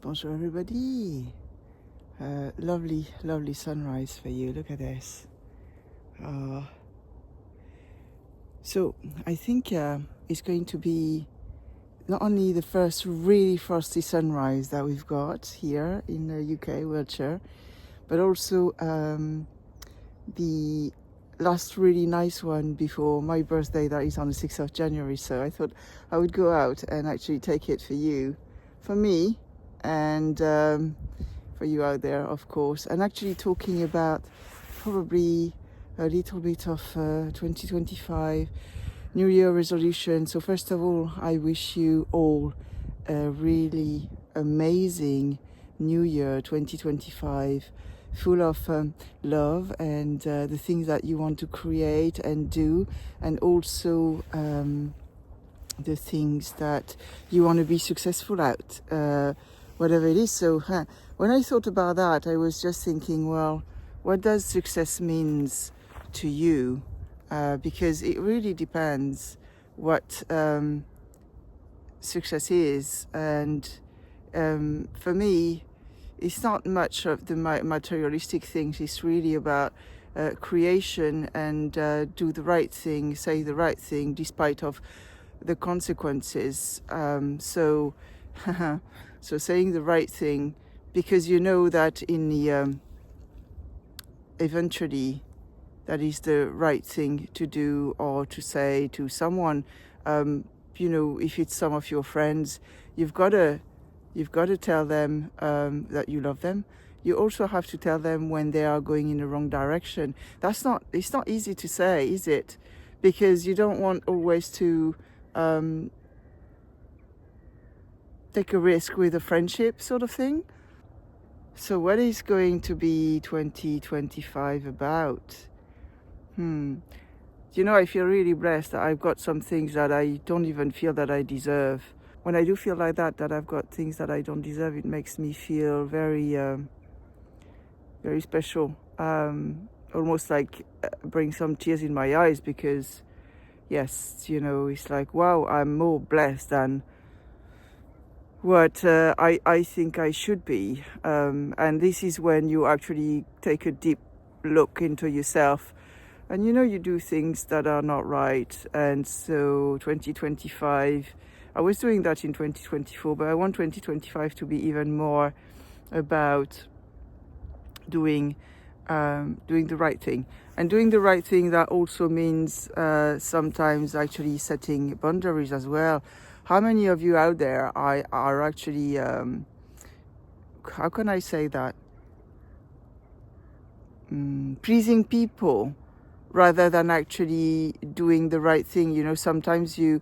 Bonjour everybody. Lovely, lovely sunrise for you. Look at this. So I think it's going to be not only the first really frosty sunrise that we've got here in the UK, Wiltshire, but also the last really nice one before my birthday, that is on the 6th of January. So I thought I would go out and actually take it for you, for me, and for you out there, of course, and actually talking about probably a little bit of 2025 New Year resolution. So first of all, I wish you all a really amazing New Year 2025, full of love and the things that you want to create and do, and also the things that you want to be successful at, whatever it is. So when I thought about that, I was just thinking, well, what does success means to you? Because it really depends what success is. And for me, it's not much of the materialistic things. It's really about creation and do the right thing, say the right thing, despite of the consequences. So saying the right thing, because you know that in the eventually that is the right thing to do or to say to someone. If it's some of your friends, you've got to tell them that you love them. You also have to tell them when they are going in the wrong direction. It's not easy to say, is it? Because you don't want always to take a risk with a friendship sort of thing. So what is going to be 2025 about? I feel really blessed that I've got some things that I don't even feel that I deserve. When I do feel like that I've got things that I don't deserve, it makes me feel very, very special. Almost like bring some tears in my eyes, because yes, it's like, wow, I'm more blessed than what I think I should be. And this is when you actually take a deep look into yourself, and you do things that are not right. And so 2025, I was doing that in 2024, but I want 2025 to be even more about doing the right thing. And doing the right thing, that also means sometimes actually setting boundaries as well. How many of you out there are actually, how can I say that? Pleasing people rather than actually doing the right thing. Sometimes you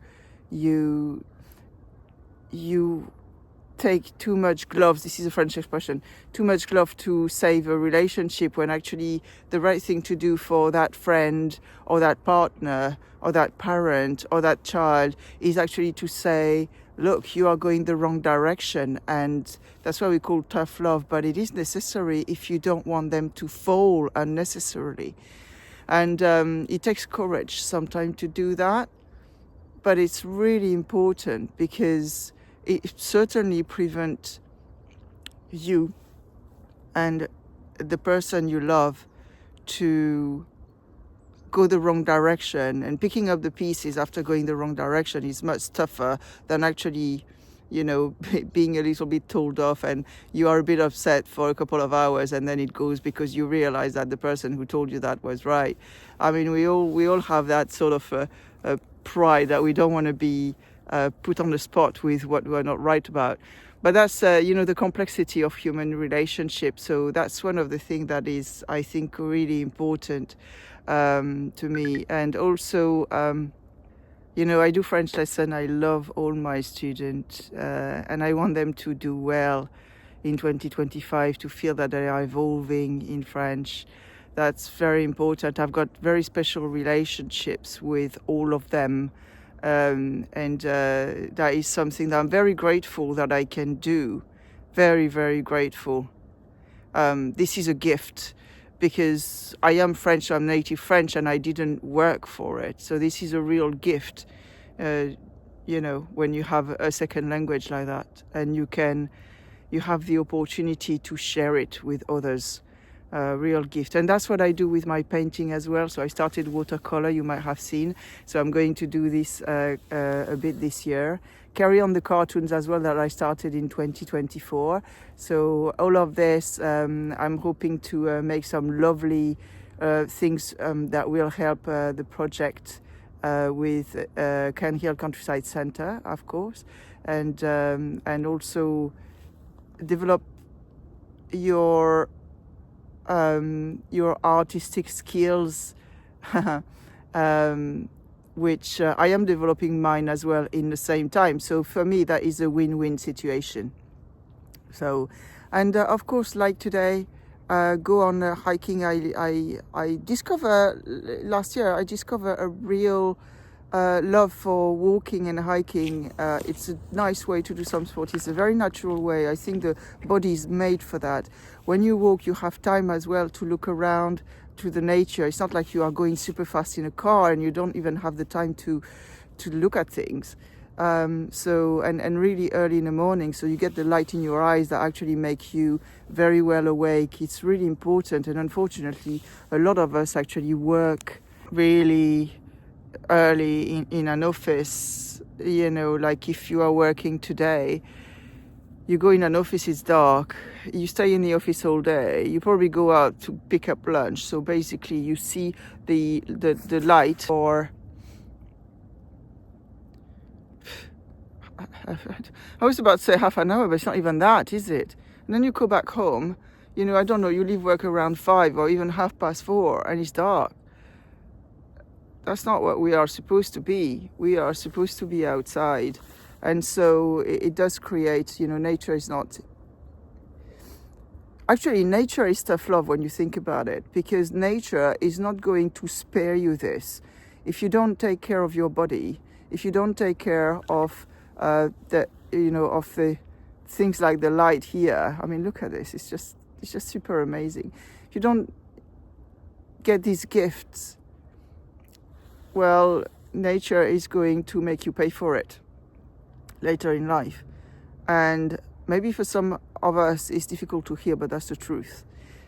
take too much gloves, this is a French expression, too much glove to save a relationship, when actually the right thing to do for that friend or that partner or that parent or that child is actually to say, look, you are going the wrong direction. And that's why we call tough love, but it is necessary if you don't want them to fall unnecessarily. And it takes courage sometimes to do that, but it's really important, because it certainly prevents you and the person you love to go the wrong direction. And picking up the pieces after going the wrong direction is much tougher than actually being a little bit told off, and you are a bit upset for a couple of hours, and then it goes because you realize that the person who told you that was right. I mean, we all have that sort of pride that we don't want to be put on the spot with what we're not right about. But that's the complexity of human relationships. So that's one of the things that is, I think, really important to me. And also I do French lesson. I love all my students, and I want them to do well in 2025, to feel that they are evolving in French. That's very important. I've got very special relationships with all of them, and that is something that I'm very grateful that I can do. Very, very grateful. This is a gift, because I am French, I'm native French, and I didn't work for it. So this is a real gift, when you have a second language like that, and you can you have the opportunity to share it with others. Real gift. And that's what I do with my painting as well. So I started watercolor, you might have seen. So I'm going to do this a bit this year. Carry on the cartoons as well that I started in 2024. So all of this, I'm hoping to make some lovely things that will help the project with Can Hill Countryside Centre, of course, and also develop your artistic skills, which I am developing mine as well in the same time. So for me, that is a win-win situation. So, and of course, like today, go on hiking. I discover last year I discovered a real love for walking and hiking. It's a nice way to do some sport. It's a very natural way. I think the body is made for that. When you walk, you have time as well to look around to the nature. It's not like you are going super fast in a car and you don't even have the time to look at things. So really early in the morning, so you get the light in your eyes that actually make you very well awake. It's really important. And unfortunately, a lot of us actually work really early in an office. You know, like if you are working today, you go in an office, it's dark, you stay in the office all day, you probably go out to pick up lunch. So basically you see the light, or I was about to say half an hour, but it's not even that, is it? And then you go back home, you know, I don't know, you leave work around 5 or even 4:30 and it's dark. That's not what we are supposed to be. We are supposed to be outside. And so it does create, you know, nature is not... Actually, nature is tough love when you think about it, because nature is not going to spare you this. If you don't take care of your body, if you don't take care of of the things like the light here. I mean, look at this. It's just super amazing. If you don't get these gifts, well, nature is going to make you pay for it later in life. And maybe for some of us it's difficult to hear, but that's the truth.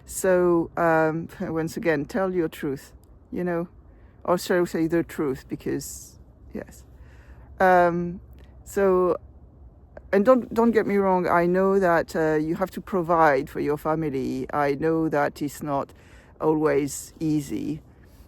So once again, tell your truth, you know, or shall I say the truth, because yes. So, and don't get me wrong, I know that you have to provide for your family. I know that it's not always easy,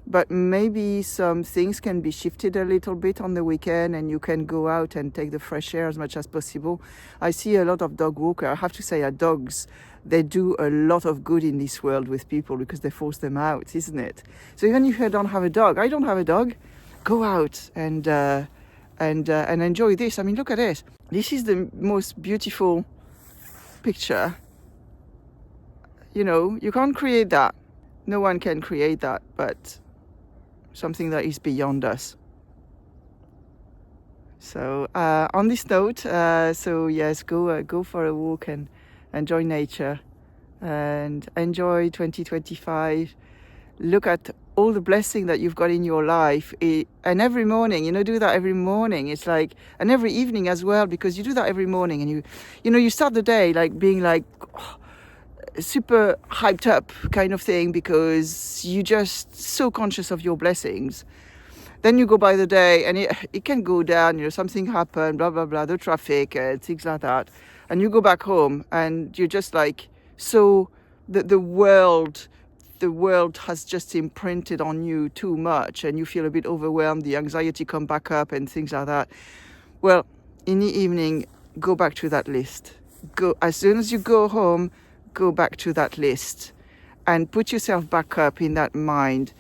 but maybe some things can be shifted a little bit on the weekend and you can go out and take the fresh air as much as possible. I see a lot of dog walkers. I have to say that dogs, they do a lot of good in this world with people because they force them out, isn't it? So even if you don't have a dog, I don't have a dog, go out and enjoy this. I mean, look at this. This is the most beautiful picture. You know, you can't create that. No one can create that, but something that is beyond us. So on this note, so yes, go for a walk and enjoy nature and enjoy 2025. Look at all the blessing that you've got in your life, and every morning, you know, do that every morning. It's like, and every evening as well, because you do that every morning, and you start the day like being like super hyped up kind of thing, because you're just so conscious of your blessings. Then you go by the day and it can go down, you know, something happened, blah blah blah, the traffic, things like that, and you go back home and you're just like, so the world has just imprinted on you too much, and you feel a bit overwhelmed, the anxiety come back up and things like that. Well, in the evening, go back to that list. Go, as soon as you go home, go back to that list and put yourself back up in that mind.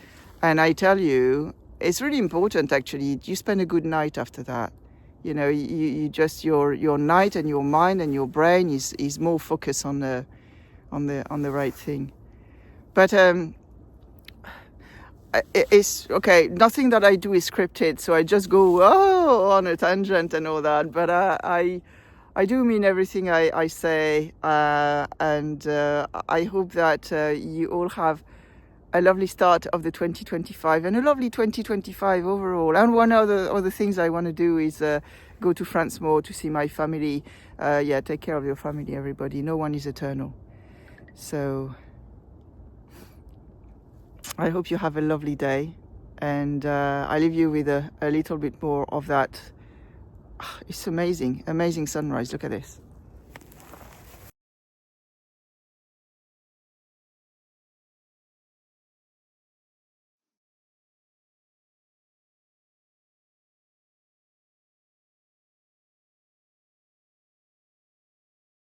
And I tell you, it's really important actually. You spend a good night after that. You know, you just your night and your mind and your brain is more focused on the right thing. But it's okay. Nothing that I do is scripted, so I just go on a tangent and all that. But I do mean everything I say, and I hope that you all have a lovely start of the 2025 and a lovely 2025 overall. And one other things I want to do is go to France more to see my family. Yeah, take care of your family, everybody. No one is eternal. So I hope you have a lovely day, and I leave you with a little bit more of that. It's amazing, amazing sunrise. Look at this.